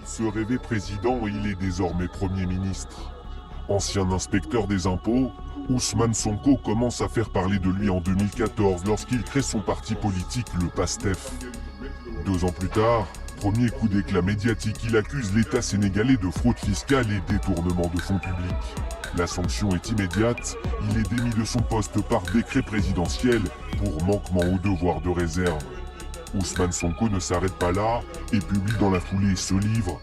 Se rêvait président, il est désormais Premier ministre. Ancien inspecteur des impôts, Ousmane Sonko commence à faire parler de lui en 2014 lorsqu'il crée son parti politique, le PASTEF. 2 ans plus tard, premier coup d'éclat médiatique, il accuse l'État sénégalais de fraude fiscale et détournement de fonds publics. La sanction est immédiate, il est démis de son poste par décret présidentiel pour manquement au devoir de réserve. Ousmane Sonko ne s'arrête pas là et publie dans la foulée ce livre.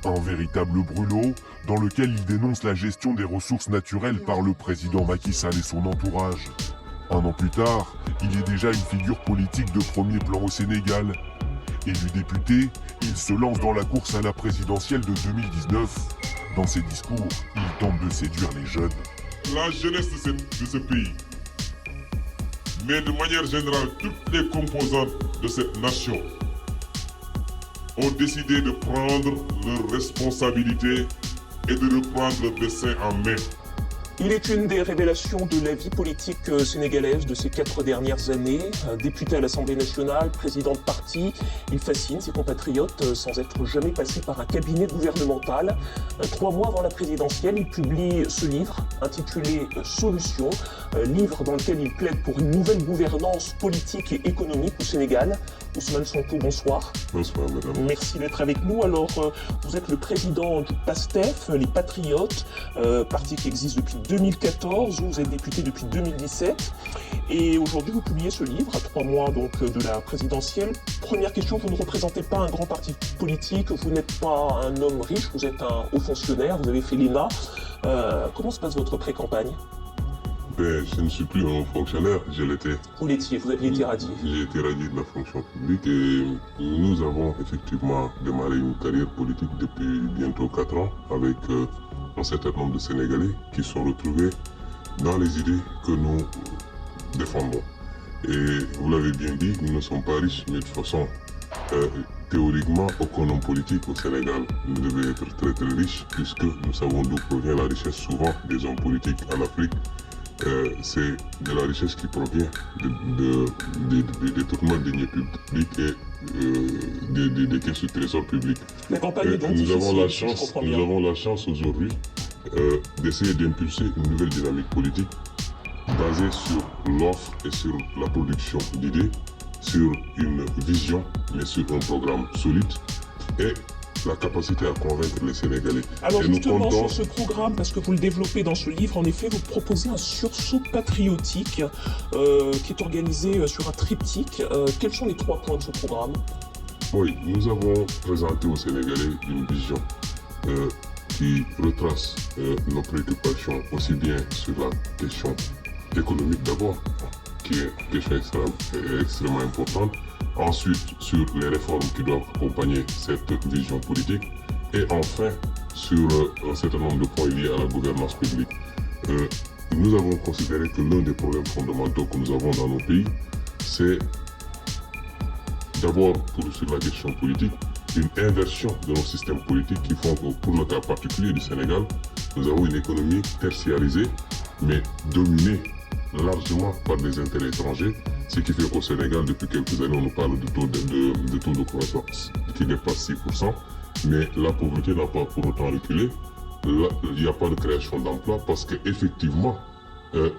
Un véritable brûlot dans lequel il dénonce la gestion des ressources naturelles par le président Macky Sall et son entourage. 1 an plus tard, il est déjà une figure politique de premier plan au Sénégal. Élu député, il se lance dans la course à la présidentielle de 2019. Dans ses discours, il tente de séduire les jeunes. La jeunesse de ce pays, mais de manière générale, toutes les composantes de cette nation ont décidé de prendre leurs responsabilités et de reprendre le destin en main. Il est une des révélations de la vie politique sénégalaise de ces 4 dernières années. Député à l'Assemblée nationale, président de parti, il fascine ses compatriotes sans être jamais passé par un cabinet gouvernemental. 3 mois avant la présidentielle, il publie ce livre intitulé Solutions, livre dans lequel il plaide pour une nouvelle gouvernance politique et économique au Sénégal. Ousmane Sonko, bonsoir. Bonsoir, madame. Merci d'être avec nous. Alors, vous êtes le président du PASTEF, les Patriotes, parti qui existe depuis 2014, vous êtes député depuis 2017, et aujourd'hui vous publiez ce livre à 3 mois donc de la présidentielle. Première question, vous ne représentez pas un grand parti politique, vous n'êtes pas un homme riche, vous êtes un haut fonctionnaire, vous avez fait l'ENA. Comment se passe votre pré-campagne ? Je ne suis plus un fonctionnaire, je l'étais. Vous l'étiez, vous aviez été radié. J'ai été radié de la fonction publique et nous avons effectivement démarré une carrière politique depuis bientôt 4 ans avec un certain nombre de Sénégalais qui sont retrouvés dans les idées que nous défendons. Et vous l'avez bien dit, nous ne sommes pas riches, mais de toute façon, théoriquement, aucun homme politique au Sénégal ne devait être très très riche puisque nous savons d'où provient la richesse souvent des hommes politiques en Afrique. C'est de la richesse qui provient des détournements de deniers publics et des caisses de trésor public. La campagne est donc nous avons difficile, la chance aujourd'hui d'essayer d'impulser une nouvelle dynamique politique basée sur l'offre et sur la production d'idées, sur une vision, mais sur un programme solide et la capacité à convaincre les Sénégalais. Alors et justement sur ce programme, parce que vous le développez dans ce livre, en effet, vous proposez un sursaut patriotique qui est organisé sur un triptyque. Quels sont les 3 points de ce programme ? Oui, nous avons présenté aux Sénégalais une vision qui retrace nos préoccupations aussi bien sur la question économique d'abord, qui est une question extrêmement importante. Ensuite, sur les réformes qui doivent accompagner cette vision politique. Et enfin, sur un certain nombre de points liés à la gouvernance publique. Nous avons considéré que l'un des problèmes fondamentaux que nous avons dans nos pays, c'est d'abord, sur la question politique, une inversion de nos systèmes politiques qui font que, pour le cas particulier du Sénégal, nous avons une économie tertiarisée, mais dominée largement par des intérêts étrangers, ce qui fait qu'au Sénégal, depuis quelques années, on nous parle de taux de croissance qui dépasse 6%, mais la pauvreté n'a pas pour autant reculé. Là, il n'y a pas de création d'emplois parce qu'effectivement,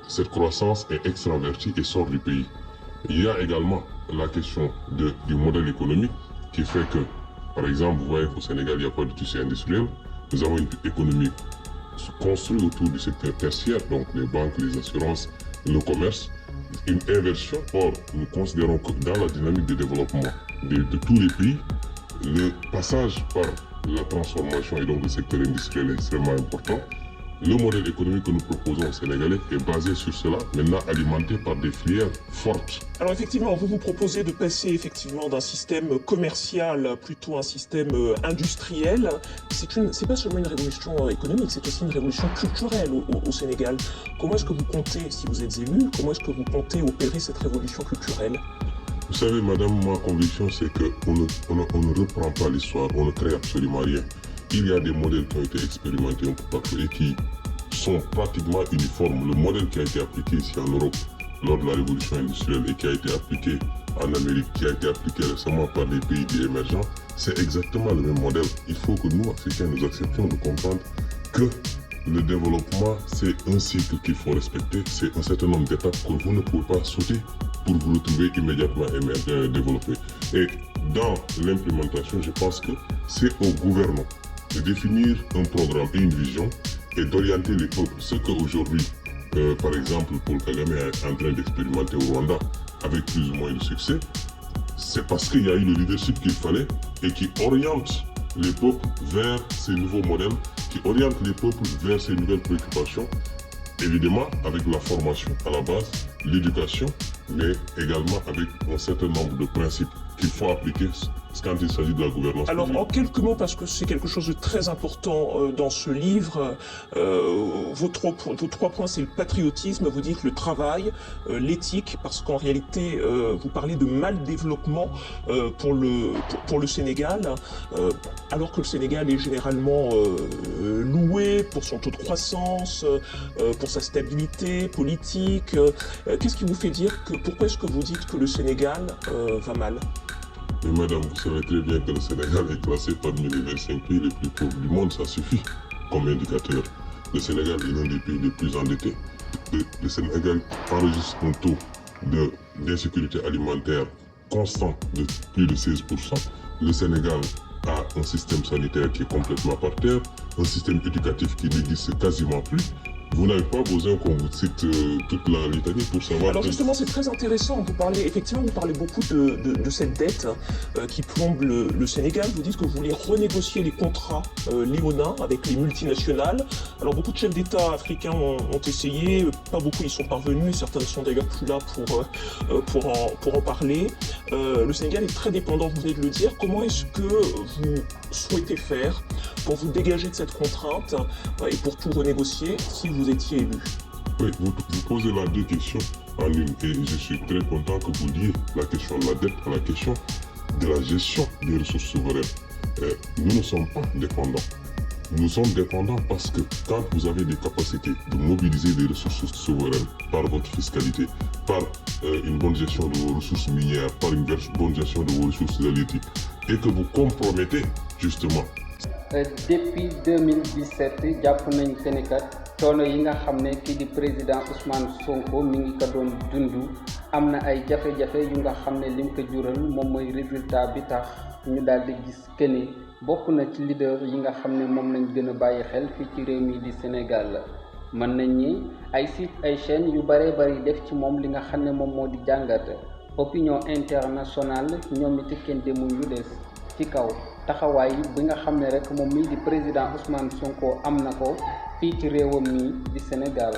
cette croissance est extravertie et sort du pays. Il y a également la question du modèle économique qui fait que, par exemple, vous voyez qu'au Sénégal, il n'y a pas de tissu industriel. Nous avons une économie construite autour du secteur tertiaire, donc les banques, les assurances, le commerce, une inversion. Or, nous considérons que dans la dynamique de développement de tous les pays, le passage par la transformation et donc le secteur industriel est extrêmement important. Le modèle économique que nous proposons aux Sénégalais est basé sur cela, maintenant alimenté par des filières fortes. Alors effectivement, vous proposez de passer effectivement d'un système commercial plutôt à un système industriel. C'est pas seulement une révolution économique, c'est aussi une révolution culturelle au Sénégal. Comment est-ce que vous comptez, si vous êtes élu, comment est-ce que vous comptez opérer cette révolution culturelle ? Vous savez, madame, ma conviction, c'est qu'on ne reprend pas l'histoire, on ne crée absolument rien. Il y a des modèles qui ont été expérimentés un peu partout et qui sont pratiquement uniformes. Le modèle qui a été appliqué ici en Europe lors de la révolution industrielle et qui a été appliqué en Amérique, qui a été appliqué récemment par les pays dits émergents, c'est exactement le même modèle. Il faut que nous, Africains, nous acceptions de comprendre que le développement, c'est un cycle qu'il faut respecter, c'est un certain nombre d'étapes que vous ne pouvez pas sauter pour vous retrouver immédiatement développé. Et dans l'implémentation, je pense que c'est au gouvernement de définir un programme et une vision et d'orienter les peuples. Ce qu'aujourd'hui, par exemple, Paul Kagame est en train d'expérimenter au Rwanda avec plus ou moins de succès, c'est parce qu'il y a eu le leadership qu'il fallait et qui oriente les peuples vers ces nouveaux modèles, qui oriente les peuples vers ces nouvelles préoccupations, évidemment avec la formation à la base, l'éducation, mais également avec un certain nombre de principes qu'il faut appliquer quand il s'agit de la gouvernance. Alors publique. en quelques mots, parce que c'est quelque chose de très important dans ce livre, vos trois points, c'est le patriotisme, vous dites le travail, l'éthique, parce qu'en réalité, vous parlez de mal développement pour le Sénégal, alors que le Sénégal est généralement loué pour son taux de croissance, pour sa stabilité politique. Qu'est-ce qui vous fait dire pourquoi est-ce que vous dites que le Sénégal va mal ? Mais madame, vous savez très bien que le Sénégal est classé parmi les 25 pays les plus pauvres du monde, ça suffit comme indicateur. Le Sénégal est l'un des pays les plus endettés. Le Sénégal enregistre un taux d'insécurité alimentaire constant de plus de 16%. Le Sénégal a un système sanitaire qui est complètement par terre, un système éducatif qui n'existe quasiment plus. Vous n'avez pas besoin qu'on vous cite toute la litanie pour savoir... Alors justement, c'est très intéressant. Vous parlez beaucoup de cette dette qui plombe le Sénégal. Vous dites que vous voulez renégocier les contrats léonins avec les multinationales. Alors beaucoup de chefs d'État africains ont essayé, pas beaucoup y sont parvenus, certains ne sont d'ailleurs plus là pour en parler. Le Sénégal est très dépendant, vous venez de le dire. Comment est-ce que vous souhaitez faire pour vous dégager de cette contrainte et pour tout renégocier si vous étiez élu? Oui, vous posez là deux questions en une et je suis très content que vous liez la question de la dette à la question de la gestion des ressources souveraines. Nous ne sommes pas dépendants. Nous sommes dépendants parce que quand vous avez des capacités de mobiliser des ressources souveraines par votre fiscalité, par une bonne gestion de vos ressources minières, par une bonne gestion de vos ressources halieutiques, et que vous compromettez justement. Depuis 2017 jàpp nañ que ne kat coono yi nga xam ne kii di président Ousmane Sonko mi ngi ko doon dund am na ay jafe-jafe yu nga xam ne lim ko jural moom mooy résultat bi tax ñu daal di gis que ni bokk na ci leader yi nga xam ne moom lañ gën a bàyyi xel fii ci réew mi di Sénégal. mën nañ ni ay site ay chaînes yu bëree bëri def ci moom li nga xam ne moom moo di jàngat opinion internationale ñoom it kenn demul ñu des ci kaw taxawaay bi nga xam ne rek moom mii di président Ousmane Sonko am na ko fii ci réewam mii di Sénégal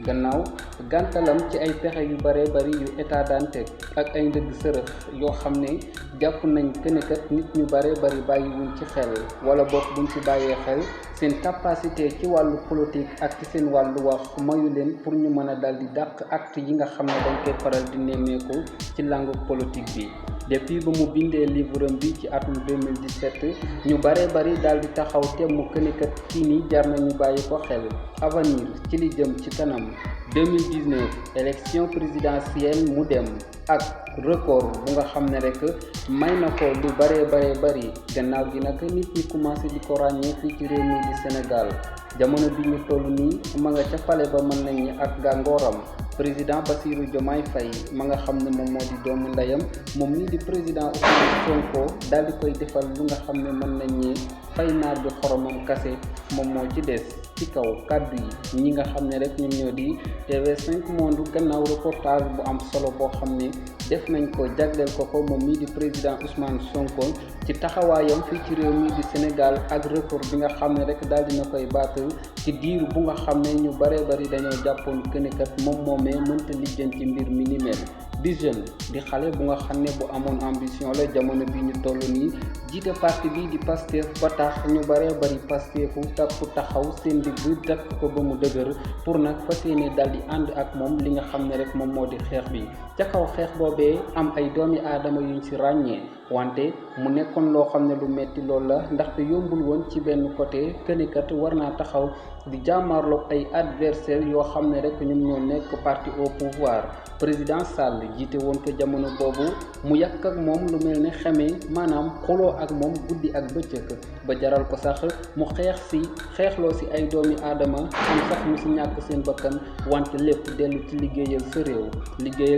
gannaaw gàntalam ci ay pexe yu bare bari yu état daan teg ak ay ndëgg sërëx yoo xam ne jàpp nañ que ne kat nit ñu bare bari bàyyiwuñ ci xel wala bokk buñ ci bàyyee xel seen capacité ci wàllu politique ak ci seen wàllu wax mayu leen pour ñu mën a dal di dàq acte yi nga xam ne dañ koy faral di nemmeeku ci langue politique bi. depuis ba mu bindee livre am bi ci atum 2017 ñu bare bari daal di taxaw temm que ne kat kii nii jar nañu bàyyi ko xel avenir ci li jëm ci kanam 2019 élection présidentielle mu dem ak record bu nga xam ne rek may na ko lu bare bari gannaaw gi nag nit ñi commencé di ko ràññee fii ci réew mi di Sénégal jamono bi ñu toll nii ma nga ca pale ba mën nañ ñi ak gàngooram président Bassirou Diomaye Faye ma nga xam ne moom moo di doomu ndeyam moom mii di président Ousmane Sonko daal di koy defal lu nga xam ne mën nañ ñi fay naar bi xoromam kase moom moo ci des ci kaw kàddu yi ñi nga xam ne rek ñoom ñoo di TV5 Monde gannaaw reportage bu am solo boo xam ne def nañ ko jagleel ko moom mii di président Ousmane Sonko ci taxawaayam fii ci réew mii di Sénégal ak record bi nga xam ne rek daal dina koy battre ci diir bu nga xam ne ñu bare bari dañoo jàppoon que ne kat moom moomee mënta lijjanti mbir mi ni mel di jeune di xale bu nga xam ne bu amoon ambition la jamono bi ñu toll nii jiite parti bi di Pastef ba tax ñu bare bari Pastefu takku taxaw seen digg takk ko ba mu dëgër pour nag fas yéene dal di ànd ak moom li nga xam ne rek moom moo di xeex bi ca kaw xeex boobee am ay doomi aadama yuñ ci ràññee wante mu nekkoon loo xam ne lu metti loolu la ndaxte yombul woon ci benn côté kënikat war naa taxaw di jàmmaarloog ay adversaires yoo xam ne rek ñoom ñoo nekk parti au pouvoir président Sall jiite woon ko jamono boobu mu yàq ak moom lu mel ne xamee maanaam xuloo ak moom guddi ak bëccëg ba jaral ko sax mu xeexloo si ay doomi aadama am sax ñu si ñàkk seen bakkan wante lépp dellu ci liggéeyal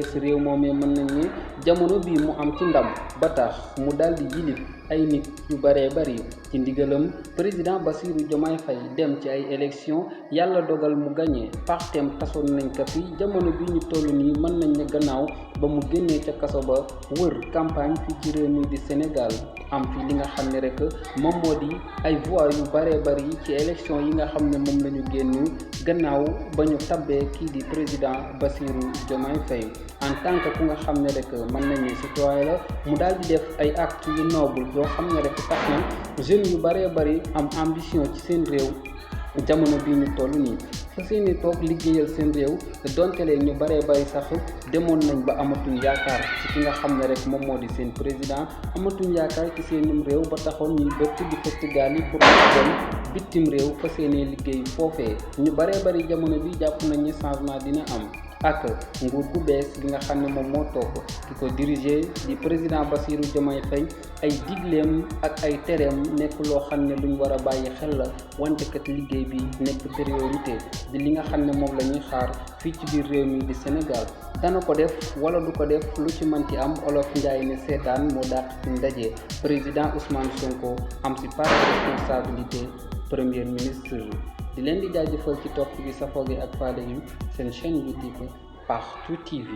sa réew moomee mën nañ ne jamono bii mu am ci ndam ba tax mu daal di yilif ay nit yu baree bari ci ndigalam président Bassirou Diomaye Faye dem ci ay élection yàlla dogal mu gagné partem tasoon nañ ko fi jamono bi ñu toll nii mën nañ ne gannaaw ba mu génnee ca kaso ba wër campagne fii ci réew mi di Sénégal am fi li nga xam ne rek moom moo di ay voix yu baree bari ci élection yi nga xam ne moom la ñu génn gannaaw ba ñu tabbee kii di président Bassirou Diomaye Faye en tant que ku nga xam ne rek mën nañ ne citoyen la mu daal di def ay actes yu noble yoo xam ne rek tax na jeunes yu baree bari am ambition ci seen réew jamono bii ñu toll nii fa seeni toog liggéeyal seen réew donte leen ñu baree bari sax demoon nañ ba amatuñ yaakaar ci ki nga xam ne rek moom moo di seen président amatuñ yaakaar ci seenum réew ba taxoon ñuy bëtt di fëtt gaal yi pour dem bitim réew fa seenee liggéey foofee ñu baree bari jamono bi jàpp nañ ne changement dina am ak nguur gu bees gi nga xam ne moom moo toog ki ko diriger di président Bassirou Diomaye Faye ay digleem ak ay tereem nekk loo xam ne luñ war a bàyyi xel la wante kat liggéey bi nekk priorité di li nga xam ne moom la ñuy xaar fii ci biir réew mi di Sénégal dana ko def wala du ko def lu ci manti am olof njaay ne seetaan moo dàq ci ndaje président Ousmane Sonko am si part de responsabilité premier ministre di leen di jaajëfal ci topp gi safoo gi ak faale yu seen chaîne YouTube Partout TV.